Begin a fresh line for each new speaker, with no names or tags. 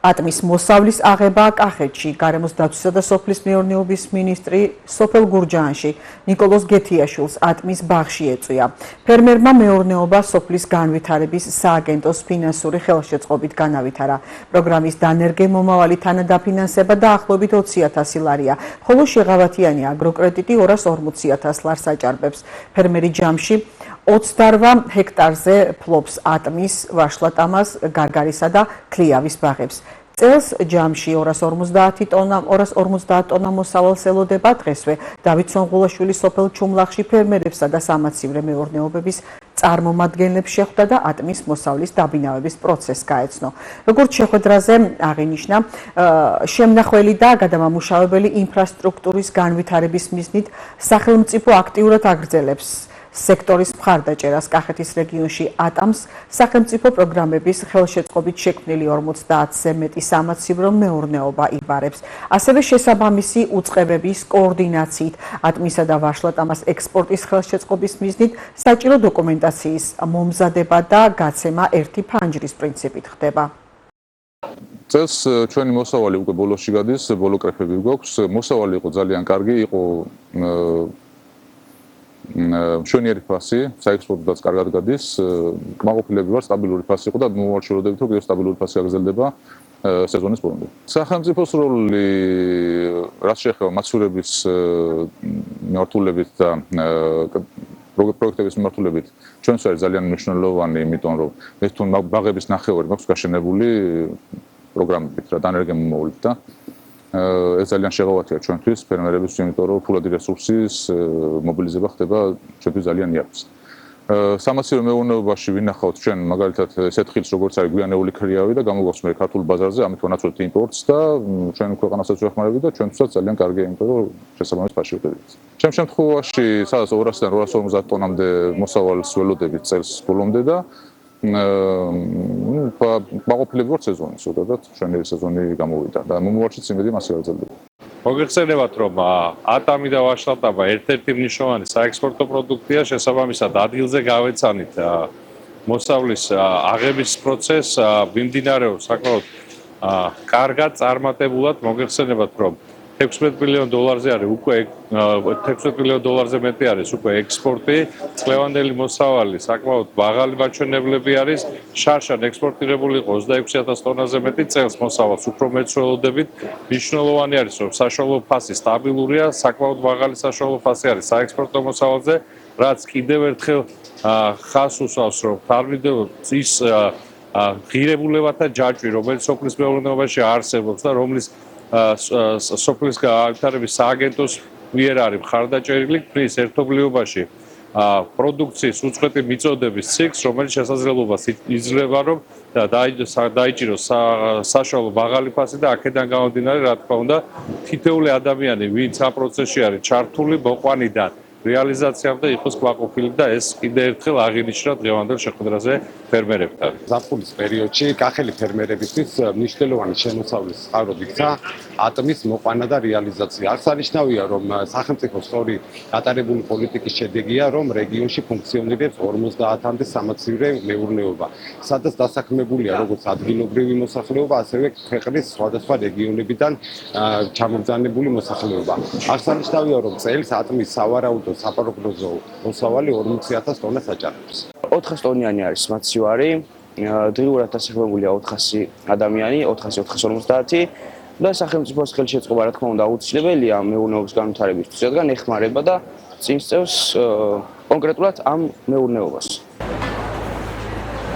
ატმის მოსავლის აღება კახეთში. გარემოს დაცვისა და სოფლის მეურნეობის მინისტრი სოფელ გურჯაანში ნიკოლოზ გეთიაშვილს ატმის ბაღში ეწვია. ფერმერმა მეურნეობა სოფლის განვითარების სააგენტოს ფინანსური ხელშეწყობით განავითარა. პროგრამის დანერგე მომავალი თანადაფინანსება დაახლოებით 20,000 ლარია, ხოლო შეღავათიანი აგროკრედიტი 240,000 ლარს აჭარბებს. ფერმერი ჯამში 28 ჰექტარზე ფლობს ატმის, ვაშლატამას, გარგარისა და ქლიავის ბაღებს. წელს ჯამში 250 ტონა მოსავალს ელოდება. დღესვე დავით სონღულაშვილის სოფელ ჩუმლახში ფერმერებსა და სამაცივრე მეურნეობების წარმომადგენლებს შეხვდა და ატმის მოსავლის დაბინავების პროცესს გაეცნო. როგორც შეხვედრაზე აღინიშნა, შემნახველი და გადამამუშავებელი ინფრასტრუქტურის განვითარების მიზნით სახელმწიფო აქტიურად აგრძელებს სექტორის მხარდაჭერას კახეთის რეგიონში ატამს სახელმწიფო პროგრამების ხელშეწყობით შექმნილი 50-ზე მეტი სამაცივრო მეურნეობა იბარებს. ასევე შესაბამისი უწყებების კოორდინაციით ატმისა და ვაშლატამას ექსპორტის ხელშეწყობის მიზნით საჭირო დოკუმენტაციის მომზადება და გაცემა ერთი ფანჯრის პრინციპით ხდება.
წელს ჩვენი მოსავალი უკვე ბოლოში გადის, ბოლო კრეფები გვაქვს. მოსავალი იყო ძალიან კარგი, იყო მშვენიერი ფასი, საექსპორტოდაც კარგად გადის, კმაყოფილები ვარ, სტაბილური ფასი იყო და მოვარჩივრდებით, რომ კიდევ სტაბილური ფასი აგრძელდება სეზონის ბოლომდე. სახელმწიფოს როლი, რაც შეეხება მაცხოვრების მიმართულებით და პროექტების მიმართულებით, ჩვენს არის ძალიან მნიშვნელოვანი, იმიტომ რომ ეს თუ ბაღების ნახევარი მაქვს გაშენებული პროგრამებით რა დანერგე მომავლით და ეს ძალიან შეღავათია ჩვენთვის ფერმერებისთვის, იმიტომ რომ ფულადი რესურსის მობილიზება ხდება ჩვენთვის ძალიან იაფს. სამაცივრო მეურნეობაში ვინახავთ ჩვენ მაგალითად ესეთ ხილს როგორც არის გვიანეული ქრიავი და გამოგვაქვს მე ქართულ ბაზარზე, ამით ვანაცვლებთ იმპორტს და ჩვენ ქვეყანასაც ვეხმარებით და ჩვენთვისაც ძალიან კარგია, იმიტომ რომ შესაბამის ფასში ვხდებით. ჩემ შემთხვევაში სადაც 200-დან 250 ტონამდე მოსავალს ველოდებით წელს ბოლომდე და მაყოფილები ვართ სეზონის, ოდადად ჩვენი სეზონი გამოვიდა და მომავალშიც იმედი მასე გაგრძელდება.
მოგეხსენებათ, რომ ატამი და ვაშლატამა ერთ-ერთი მნიშვნელოვანი საექსპორტო პროდუქტია, შესაბამისად ადგილზე გავეცანით მოსავლის აღების პროცესს, მიმდინარეობს საკმაოდ კარგად, წარმატებულად. მოგეხსენებათ, რომ $16 მილიონ არის უკვე $16 მილიონ მეტი არის უკვე ექსპორტი, წლევანდელი მოსავალი საკმაოდ მაღალი მაჩვენებლები არის, შარშან ექსპორტირებული იყო 26,000 ტონაზე მეტი, წელს მოსავალს უფრო მეც ველოდებით. მნიშვნელოვანი არის, რომ საშუალო ფასი სტაბილურია, საკმაოდ მაღალი საშუალო ფასი არის საექსპორტო მოსავალზე, რაც კიდევ ერთხელ ხაზს უსვამს, რომ თარგმნილობს ის ღირებულებათა ჯაჭვი, რომელიც სოფლის მეურნეობაში არსებობს და რომლის სოფლის განვითარების სააგენტოს მიერ არის მხარდაჭერილი, ქმნის ერთობლიობაში პროდუქციის უწყვეტი მიწოდების ციკლს, რომელიც შესაძლებლობას იძლევა, რომ დაიჭიროს საშუალო მაღალი ფასი და აქედან გამომდინარე, რა თქმა უნდა, თითოეული ადამიანი, ვინც ამ პროცესში არის ჩართული, მოყვანიდან რეალიზაციამ და იყოს კმაყოფილი და ეს კიდევ ერთხელ აღინიშნა დღევანდელ შეხვედრაზე ფერმერებთან.
ზაფხულის პერიოდში კახელი ფერმერებისთვის მნიშვნელოვანი შემოსავლის წყარო იქცა ატმის მოყვანა და რეალიზაცია. აღსანიშნავია, რომ სახელმწიფო სწორი გატარებული პოლიტიკის შედეგია, რომ რეგიონში ფუნქციონირებს 50-მდე სამაცივრე მეურნეობა, სადაც დასაქმებულია როგორც ადგილობრივი მოსახლეობა, ასევე ქვეყნის სხვადასხვა რეგიონებიდან ჩამოგზავნებული მოსახლეობა. აღსანიშნავია, რომ წელს ატმის სავარაუდო საპროგნოზო მოსავალი 40,000 ტონას აჭარბებს.
400 ტონიანი არის მაცივარი, დღიურად დასაქმებულია 400 ადამიანი, 400-450 და სახელმწიფოს ხელშეწყობა, რა თქმა უნდა, აუცილებელია მეურნეობის განვითარებისთვის, რადგან ეხმარება და წინ სწევს კონკრეტულად ამ მეურნეობას.